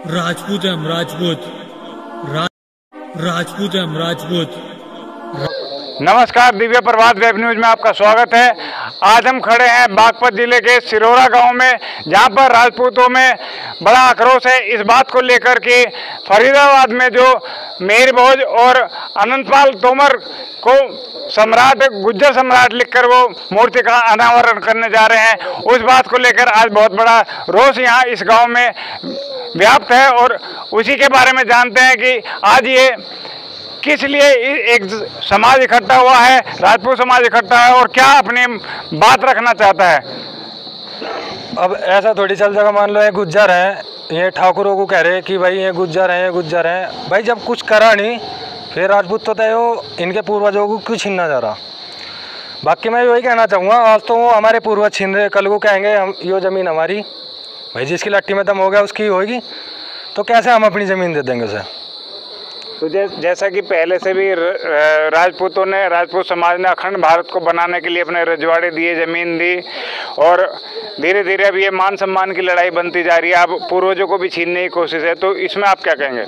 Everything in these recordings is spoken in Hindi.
राजपूत है हम, राजपूत है हम, राजपूत। नमस्कार, दिव्य प्रभात वेब न्यूज में आपका स्वागत है। आज हम खड़े हैं बागपत जिले के सिरोरा गांव में, जहां पर राजपूतों में बड़ा आक्रोश है इस बात को लेकर कि फरीदाबाद में जो मेहर भोज और अनंतपाल तोमर को सम्राट, गुज्जर सम्राट लिखकर वो मूर्ति का अनावरण करने जा रहे हैं। उस बात को लेकर आज बहुत बड़ा रोष यहाँ इस गांव में व्याप्त है और उसी के बारे में जानते हैं कि आज ये किस लिए एक समाज इकट्ठा हुआ है, राजपूत समाज इकट्ठा है और क्या अपनी बात रखना चाहता है। अब ऐसा थोड़ी चल जाएगा, मान लो ये गुज्जर है, ये ठाकुरों को कह रहे हैं कि भाई ये गुज्जर हैं, ये गुज्जर हैं। भाई जब कुछ करा नहीं फिर राजपूत तो तय हो, इनके पूर्वजों को क्यों छीनना जा रहा। बाकी मैं वही कहना चाहूँगा, आज तो वो हमारे पूर्वज छीन रहे, कल को कहेंगे हम ये ज़मीन हमारी। भाई जिसकी लट्ठी में दम हो गया उसकी होगी, तो कैसे हम अपनी ज़मीन दे देंगे उसे। तो जैसा कि पहले से भी राजपूतों ने, राजपूत समाज ने अखंड भारत को बनाने के लिए अपने रजवाड़े दिए, ज़मीन दी और धीरे धीरे अब ये मान सम्मान की लड़ाई बनती जा रही है। अब पूर्वजों को भी छीनने की कोशिश है, तो इसमें आप क्या कहेंगे।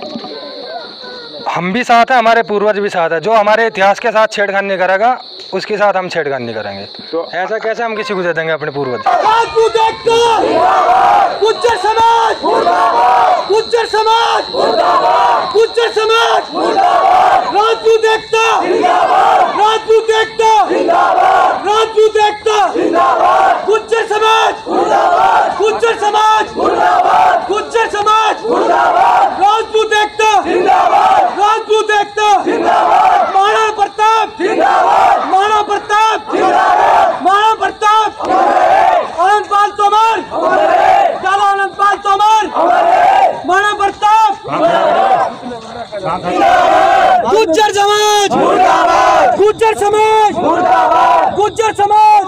हम भी साथ हैं, हमारे पूर्वज भी साथ है। जो हमारे इतिहास के साथ छेड़खानी करेगा उसके साथ हम छेड़खानी करेंगे। तो ऐसा कैसे हम किसी को दे देंगे अपने पूर्वज। गुज्जर समाज, गुज्जर समाज, गुज्जर समाज, राजपूत एकता, राजपूत एकता, राजपूत एकता, गुज्जर समाज, गुज्जर समाज, गुज्जर समाज, राजपूत एकता, राजपूत एकता, महाराणा प्रताप, महाराणा प्रताप, महाराणा प्रताप, अनंतपाल तोमर, लाला अनंतपाल तोमर, महाराणा प्रताप, गुज्जर समाज, गुज्जर समाज, गुज्जर समाज,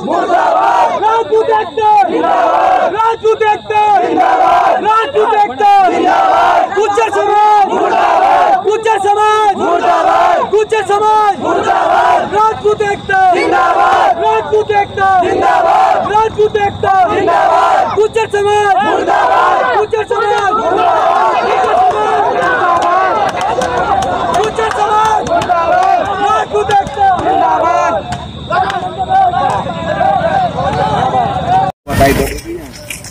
राजपूत एकता, राजपूत एकता, राजपूत एकता, गुज्जर समाज, गुज्जर समाज, गुज्जर समाज, राजपूत एकता, राजपूत एकता, राजपूत एकता, गुज्जर समाज, गुज्जर समाज, गुज्जर समाज, राजपूत एकता।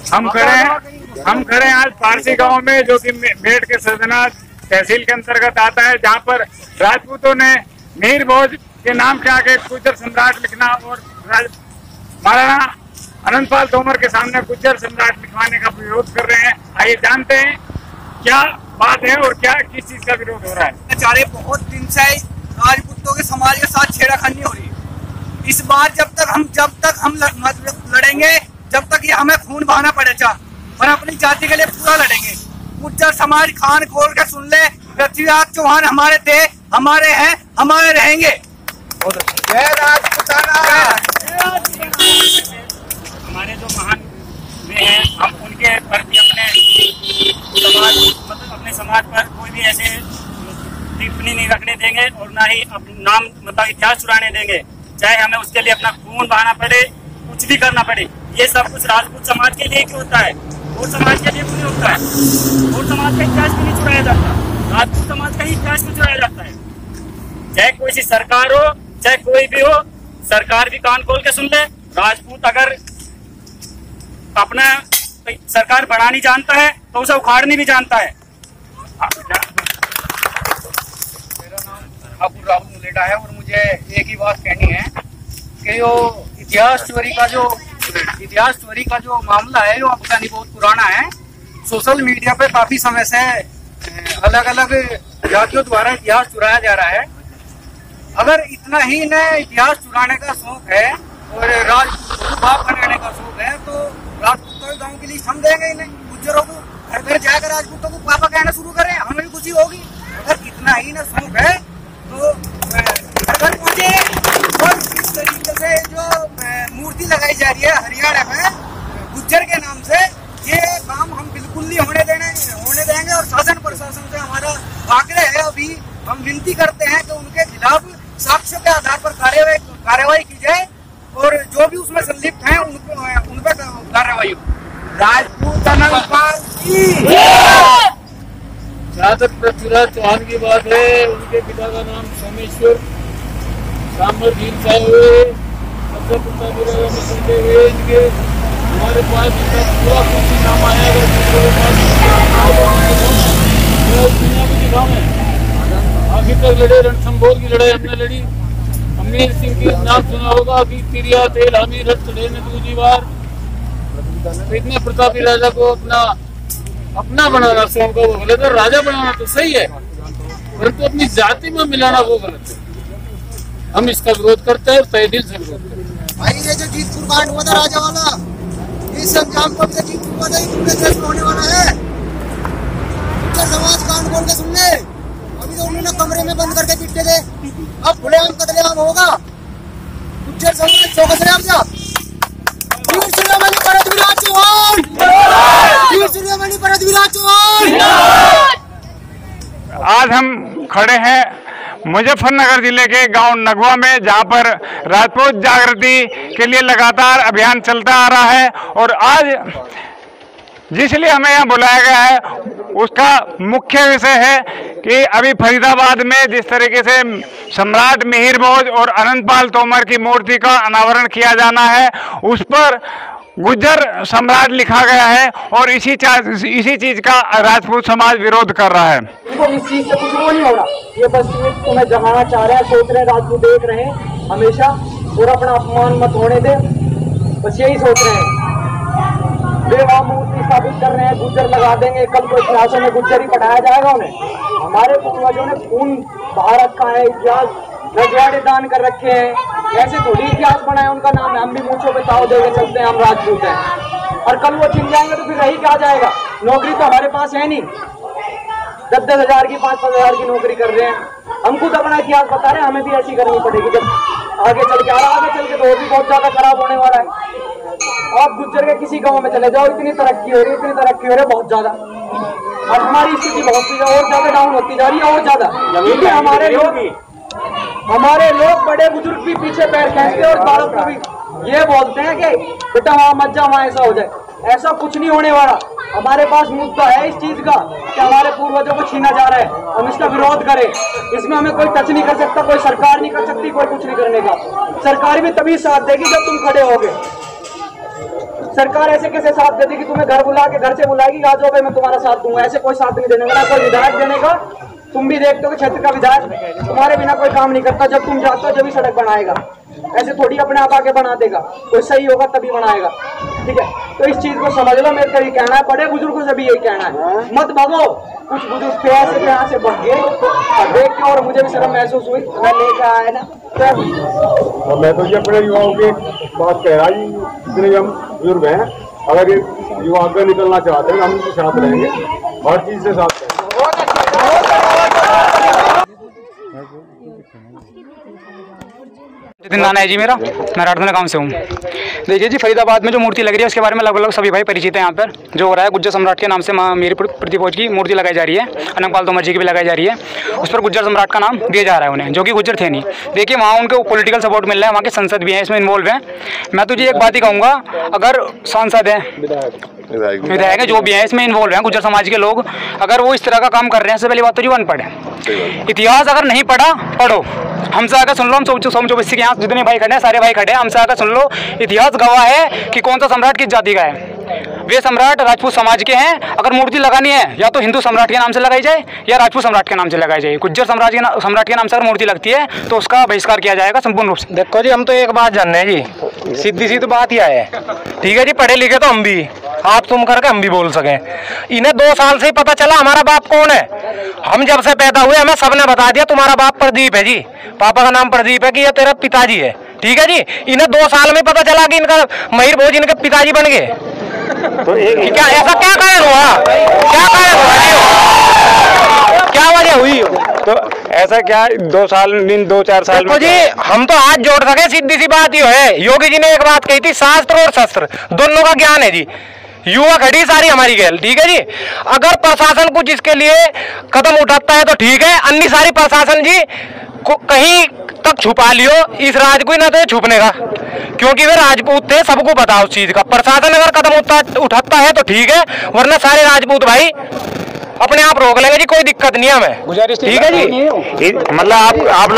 हम खड़े हैं आज पारसी गांव में, जो कि मेरठ के सदनाथ तहसील के अंतर्गत आता है, जहां पर राजपूतों ने मेहर भोज के नाम के आगे गुज्जर सम्राट लिखना और महाराणा अनंतपाल तोमर के सामने गुज्जर सम्राट लिखवाने का विरोध कर रहे हैं। आइए जानते हैं क्या बात है और क्या किस चीज का विरोध हो रहा है। बेचारे बहुत दिन से राजपूतों के समाज के साथ छेड़खानी हो रही है। इस बार जब तक हम लड़ेंगे, जब तक ये हमें खून बहाना पड़ेगा और अपनी जाति के लिए पूरा लड़ेंगे। गुज्जर समाज खान खोल के सुन ले, पृथ्वीराज चौहान हमारे थे, हमारे हैं, हमारे रहेंगे। जय राजपूताना। हमारे जो महान वे हैं, हम उनके प्रति अपने समाज पर कोई भी ऐसे टिप्पणी नहीं रखने देंगे और ना ही नाम इतिहास चुराने देंगे, चाहे हमें उसके लिए अपना खून बहाना पड़े, कुछ भी करना पड़े। ये सब कुछ राजपूत समाज के लिए क्यों होता है, और समाज के लिए क्यों होता है। और समाज का इतिहास क्यों नहीं चुराया जाता, राजपूत समाज का ही इतिहास क्यों चुराया जाता है। चाहे कोई सी सरकार हो, चाहे कोई भी हो, सरकार भी कान खोल के सुन ले। राजपूत अगर अपना सरकार बढ़ानी जानता है तो उसे उखाड़नी भी जानता है। मेरा नाम अबू राहुल मुलेटा है और मुझे एक ही बात कहनी है कि जो इतिहास चोरी का जो मामला है, वो अफगानी बहुत पुराना है। सोशल मीडिया पे काफी समय से अलग अलग जातियों द्वारा इतिहास चुराया जा रहा है। अगर इतना ही इन्हें इतिहास चुराने का शौक है और राजपूत को बाप बनाने का शौक है, तो राजपूतों के गाँव के लिए हम देंगे इन्हें। गुज्जरों को घर घर जाकर राजपूतों को पापा कहना शुरू करें, हमें भी खुशी होगी। अगर इतना ही ना शौक है तो घर घर पहुंचे। और इस तरीके से जो मूर्ति लगाई जा रही है हरियाणा में गुज्जर के नाम से, ये काम हम बिल्कुल नहीं होने देंगे। और शासन प्रशासन से हमारा आग्रह है, अभी हम विनती करते हैं कि उनके खिलाफ साक्ष्य के आधार पर कार्यवाही की जाए और जो भी उसमें संलिप्त हैं उन पर कार्रवाई हो। राजपूत अनंतपाल की जहाँ तक पृथ्वीराज चौहान की बात है, उनके पिता का नाम सोमेश्वर सामरदीन साहब हुए। सबसे पृथ्वीराज में सुनते हुए इनके हमारे पास इनका पूरा कुछ नाम आया। अगर दूसरों के पास दुनिया में दिखा है, आखिर तक लड़े, रणथंभौर की लड़ाई हमने लड़ी। अमीर सिंह की नाम सुना होगा कि तिरिया तेल हमीर रथ चढ़े ने दूसरी बार। तो इतने प्रतापी राजा को अपना बनाना स्वयं को वो गलत है, राजा बनाना तो सही है, परंतु अपनी जाति में मिलाना वो गलत है। हम इसका विरोध करते हैं, तहे दिल से विरोध करते हैं। भाई ये जो जीतपुर कांड हुआ था राजा वाला, इस संग्राम को भी जीतपुर हुआ था, पूरे देश में होने वाला है। समाज कांड बोल के सुन ले, अभी तो उन्होंने कमरे में बंद करके पीटे थे, अब खुलेआम कतलेआम होगा। गुज्जर समाज चौकस रहे आप आज हम खड़े हैं मुजफ्फरनगर जिले के गांव नगवा में, जहां पर राजपूत जागृति के लिए लगातार अभियान चलता आ रहा है। और आज जिसलिए हमें यहाँ बुलाया गया है उसका मुख्य विषय है कि अभी फरीदाबाद में जिस तरीके से सम्राट मिहिर भोज और अनंतपाल तोमर की मूर्ति का अनावरण किया जाना है, उस पर गुज्जर सम्राट लिखा गया है और इसी चीज का राजपूत समाज विरोध कर रहा है। इस चीज से कुछ वो नहीं हो रहा, ये बस तुम्हें जगाना चाह रहे हैं, सोच रहे हैं राजपूत देख रहे हैं हमेशा और अपना अपमान मत होने दे, बस यही सोच रहे हैं। वे वहाँ मूर्ति स्थापित कर रहे हैं, गुज्जर लगा देंगे, कल को इतिहासों में गुज्जर ही पढ़ाया जाएगा उन्हें। हमारे पूर्वजों ने खून बहा रखा है, इतिहास रजवाड़े दान कर रखे हैं, ऐसे थोड़ी इतिहास बना है उनका नाम है। हम भी मूंछों पे ताव देके चलते हैं, हम राजपूत हैं, और कल वो छिन जाएंगे तो फिर रही क्या जाएगा। नौकरी तो हमारे पास है नहीं, 10-10 हजार की 5-5 हजार की नौकरी कर रहे हैं। हम खुद अपना इतिहास बता रहे हैं, हमें भी ऐसी करनी पड़ेगी जब आगे चल के। आगे चल के तो और भी बहुत ज्यादा खराब होने वाला है। आप गुज्जर के किसी गांव में चले जाओ, इतनी तरक्की हो रही है, इतनी तरक्की हो रही है, बहुत ज्यादा। और हमारी स्थिति बहुत और ज्यादा डाउन होती जा रही है, और ज्यादा, क्योंकि हमारे लोग बड़े बुजुर्ग भी पीछे पैर खींचते और बालक को भी ये बोलते हैं कि बेटा वहां मत जा, वहां ऐसा हो जाए। ऐसा कुछ नहीं होने वाला। हमारे पास मुद्दा है इस चीज का कि हमारे पूर्वजों को छीना जा रहा है, हम इसका विरोध करें। इसमें हमें कोई टच नहीं कर सकता, कोई सरकार नहीं कर सकती, कोई कुछ नहीं करने का। सरकार भी तभी साथ देगी जब तुम खड़े होगे। सरकार ऐसे कैसे साथ देती कि तुम्हें घर बुला के घर से बुलाएगी, आ जाओ भाई मैं तुम्हारा साथ दूंगा, ऐसे कोई साथ नहीं देने वाला। कोई विधायक देने का, तुम भी देखते हो कि क्षेत्र का विधायक तुम्हारे बिना कोई काम नहीं करता। जब तुम जाते हो जब भी सड़क बनाएगा, ऐसे थोड़ी अपने आप आके बना देगा। कोई सही होगा तभी बनाएगा, ठीक है। तो इस चीज को समझ लो, मेरे को ये कहना है, बड़े बुजुर्गों से भी यही कहना है, मत भागो। कुछ बुजुर्ग थे ऐसे यहाँ से भाग गए और देख के, और मुझे भी शर्म महसूस हुई, मैं लेकर आया ना। तो मैं तो ये अपने युवाओं की बात कह रहा हूँ, जितने हम बुजुर्ग हैं, अगर ये युवा आगे निकलना चाहते हैं, हम उनके साथ रहेंगे, हर चीज से साथ रहेंगे। जितिन नाना है जी मेरा, मैं राठौर गांव से हूँ। देखिए जी, फरीदाबाद में जो मूर्ति लग रही है उसके बारे में लगभग सभी भाई परिचित हैं। यहाँ पर जो हो रहा है, गुज्जर सम्राट के नाम से मेरी प्रतिभोज की मूर्ति लगाई जा रही है, अनंतपाल तोमर जी की भी लगाई जा रही है। उस पर गुज्जर सम्राट का नाम दिया जा रहा है उन्हें, जो कि गुज्जर थे नहीं। देखिए वहाँ उनको पॉलिटिकल सपोर्ट मिल रहा है, वहाँ के संसद भी हैं इसमें इन्वॉल्व हैं। मैं तुझे एक बात ही कहूँगा, अगर सांसद हैं, विधायक जो भी हैं इसमें इन्वॉल्व हैं, गुज्जर समाज के लोग, अगर वो इस तरह का काम कर रहे हैं, सबसे पहली बात तो जी अनपढ़ है। इतिहास अगर नहीं पढ़ा, पढ़ो। हमसे आकर सुन लो, हम सोम के यहाँ जितने भाई खड़े हैं, सारे भाई खड़े हैं, हमसे आकर सुन लो। इतिहास गवाह है कि कौन सा सम्राट किस जाति का है। वे सम्राट राजपूत समाज के हैं। अगर मूर्ति लगानी है, या तो हिंदू सम्राट के नाम से लगाई जाए या राजपूत सम्राट के नाम से लगाई जाए। गुज्जर सम्राट के नाम से अगर मूर्ति लगती है तो उसका बहिष्कार किया जाएगा संपूर्ण रूप से। देखो जी, हम तो एक बात जानने हैं जी, सीधी सी तो बात ही है, ठीक है जी। पढ़े लिखे तो हम भी, आप तुम करके हम भी बोल सकें। इन्हें 2 साल से ही पता चला हमारा बाप कौन है। हम जब से पैदा हुए हमें सबने बता दिया तुम्हारा बाप प्रदीप है जी, पापा का नाम प्रदीप है कि ये तेरा पिताजी है, ठीक है जी। इन्हें 2 साल में पता चला कि इनका मिहिर भोज इनके पिताजी बन गए। तो क्या ऐसा क्या कारण हुआ, क्या कारण हुआ जी, क्या वजह हुई? तो ऐसा क्या 2 साल, 2-4 साल देखो जी, हम तो हाथ जोड़ सके, सीधी सी बात ही है। योगी जी ने एक बात कही थी, शास्त्र और शस्त्र दोनों का ज्ञान है जी। युवा खड़ी सारी हमारी खेल, ठीक है जी। अगर प्रशासन कुछ इसके लिए कदम उठाता है तो ठीक है, अन्य सारी प्रशासन जी को कहीं तक छुपा लियो इस राज को, ना तो छुपने का, क्योंकि वे राजपूत थे, सबको पता उस चीज का। प्रशासन अगर कदम उठाता है तो ठीक है, वरना सारे राजपूत भाई अपने आप रोक लेंगे जी, कोई दिक्कत नहीं है हमें। ठीक है जी। मतलब आप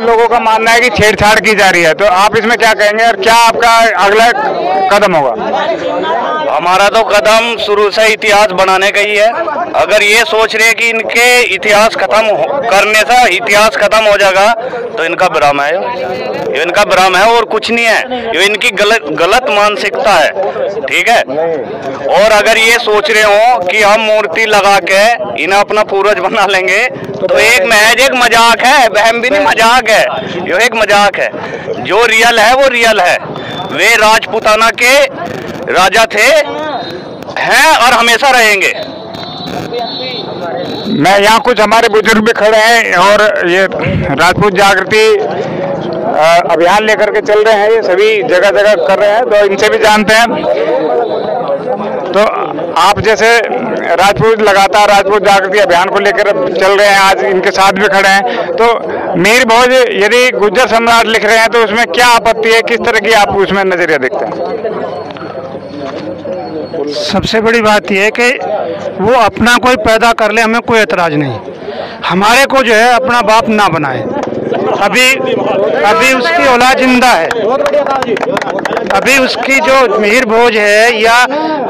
लोगों का मानना है कि छेड़छाड़ की जा रही है, तो आप इसमें क्या कहेंगे और क्या आपका अगला कदम होगा? हमारा तो कदम शुरू से इतिहास बनाने का ही है। अगर ये सोच रहे हैं कि इनके इतिहास खत्म करने से इतिहास खत्म हो जाएगा तो इनका भ्रम है, ये इनका भ्रम है और कुछ नहीं है। ये इनकी गलत मानसिकता है, ठीक है। और अगर ये सोच रहे हो कि हम मूर्ति लगा के इन्हें अपना पूर्वज बना लेंगे तो एक महज एक मजाक है, वहम भी नहीं, मजाक है, ये एक मजाक है। जो रियल है वो रियल है। वे राजपूताना के राजा थे, हैं और हमेशा रहेंगे। मैं यहाँ कुछ हमारे बुजुर्ग भी खड़े हैं और ये राजपूत जागृति अभियान लेकर के चल रहे हैं, ये सभी जगह जगह कर रहे हैं, तो इनसे भी जानते हैं। तो आप जैसे राजपूत लगातार राजपूत जागृति अभियान को लेकर चल रहे हैं, आज इनके साथ भी खड़े हैं, तो मीर भोज यदि गुज्जर सम्राट लिख रहे हैं तो उसमें क्या आपत्ति है, किस तरह की आप उसमें नजरिया देखते हैं? सबसे बड़ी बात यह है कि वो अपना कोई पैदा कर ले, हमें कोई एतराज नहीं। हमारे को जो है अपना बाप ना बनाए। अभी उसकी औलाद जिंदा है, अभी उसकी जो मीर भोज है या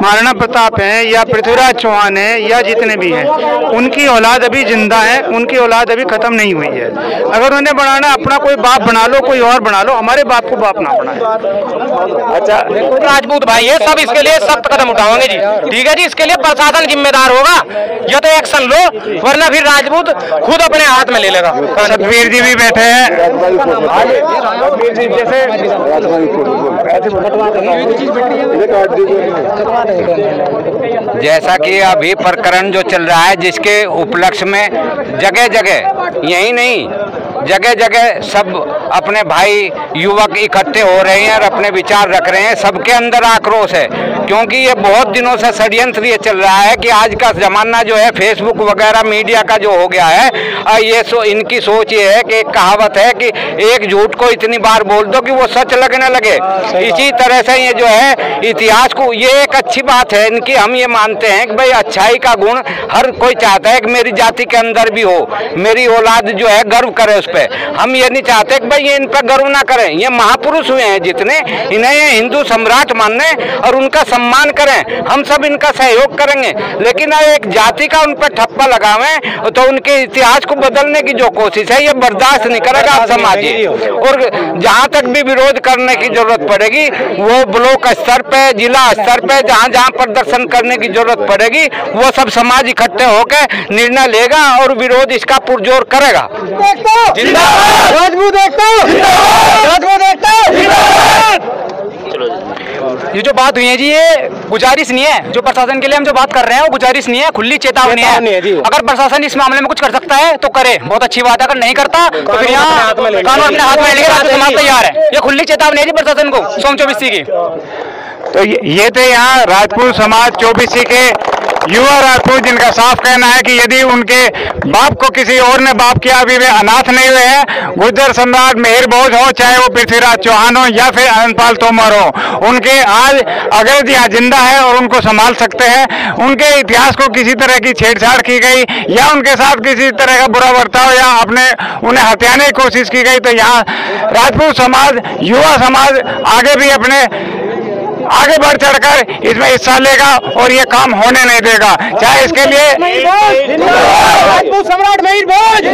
महाराणा प्रताप है या पृथ्वीराज चौहान है या जितने भी हैं, उनकी औलाद अभी जिंदा है, उनकी औलाद अभी खत्म नहीं हुई है। अगर उन्हें बनाना अपना कोई बाप बना लो, कोई और बना लो, हमारे बाप को बाप ना बनाए। अच्छा राजपूत भाई ये सब इसके लिए सख्त कदम उठाएंगे जी, ठीक है जी। इसके लिए प्रशासन जिम्मेदार होगा, या तो एक्शन लो वरना फिर राजपूत खुद अपने हाथ में ले लेगा। सतवीर जी भी बैठे हैं। जैसा कि अभी प्रकरण जो चल रहा है, जिसके उपलक्ष्य में जगह जगह, यही नहीं जगह जगह सब अपने भाई युवक इकट्ठे हो रहे हैं और अपने विचार रख रहे हैं। सबके अंदर आक्रोश है, क्योंकि ये बहुत दिनों से षड्यंत्र ये चल रहा है कि आज का जमाना जो है फेसबुक वगैरह मीडिया का जो हो गया है, ये इनकी सोच ये है कि एक कहावत है कि एक झूठ को इतनी बार बोल दो कि वो सच लगने लगे। इसी तरह से ये जो है इतिहास को, ये एक अच्छी बात है इनकी। हम ये मानते हैं कि भाई अच्छाई का गुण हर कोई चाहता है कि मेरी जाति के अंदर भी हो, मेरी औलाद जो है गर्व करे उस पर। हम ये नहीं चाहते कि भाई ये इन पर गर्व ना करें। ये महापुरुष हुए हैं जितने, इन्हें ये हिंदू सम्राट मानने और उनका सम्मान करें। हम सब इनका सहयोग करेंगे, लेकिन एक जाति का उन पर ठप्पा लगावें तो उनके इतिहास को बदलने की जो कोशिश है ये बर्दाश्त नहीं करेगा समाज। और जहाँ तक भी विरोध करने की जरूरत पड़ेगी वो ब्लॉक स्तर पे, जिला स्तर पे, जहाँ जहाँ प्रदर्शन करने की जरूरत पड़ेगी वो सब समाज इकट्ठे होकर निर्णय लेगा और विरोध इसका पुरजोर करेगा। राजपूत एकता, राजपूत एकता। ये जो बात हुई है जी, ये गुजारिश नहीं है। जो प्रशासन के लिए हम जो बात कर रहे हैं वो गुजारिश नहीं है, खुली चेतावनी है। अगर प्रशासन इस मामले में कुछ कर सकता है तो करे, बहुत अच्छी बात है। अगर नहीं करता तो फिर यहाँ कानून अपने हाथ में लेकर राज्य समाज तैयार है। ये खुली चेतावनी है जी प्रशासन को सोम 24 की। तो ये थे यहाँ राजपूत समाज 24 के युवा राजपूत, जिनका साफ कहना है कि यदि उनके बाप को किसी और ने बाप किया, अभी वे अनाथ नहीं हुए हैं। गुज्जर सम्राट मीर भोज हो, चाहे वो पृथ्वीराज चौहान हो या फिर अनंतपाल तोमर हो, उनके आज अगर यहाँ जिंदा है और उनको संभाल सकते हैं। उनके इतिहास को किसी तरह की छेड़छाड़ की गई या उनके साथ किसी तरह का बुरा बर्ताव या उन्हें हत्याने की कोशिश की गई, तो यहाँ राजपूत समाज, युवा समाज आगे बढ़ चढ़कर इसमें हिस्सा लेगा और ये काम होने नहीं देगा। चाहे इसके लिए राजपूत सम्राट मीर भोज।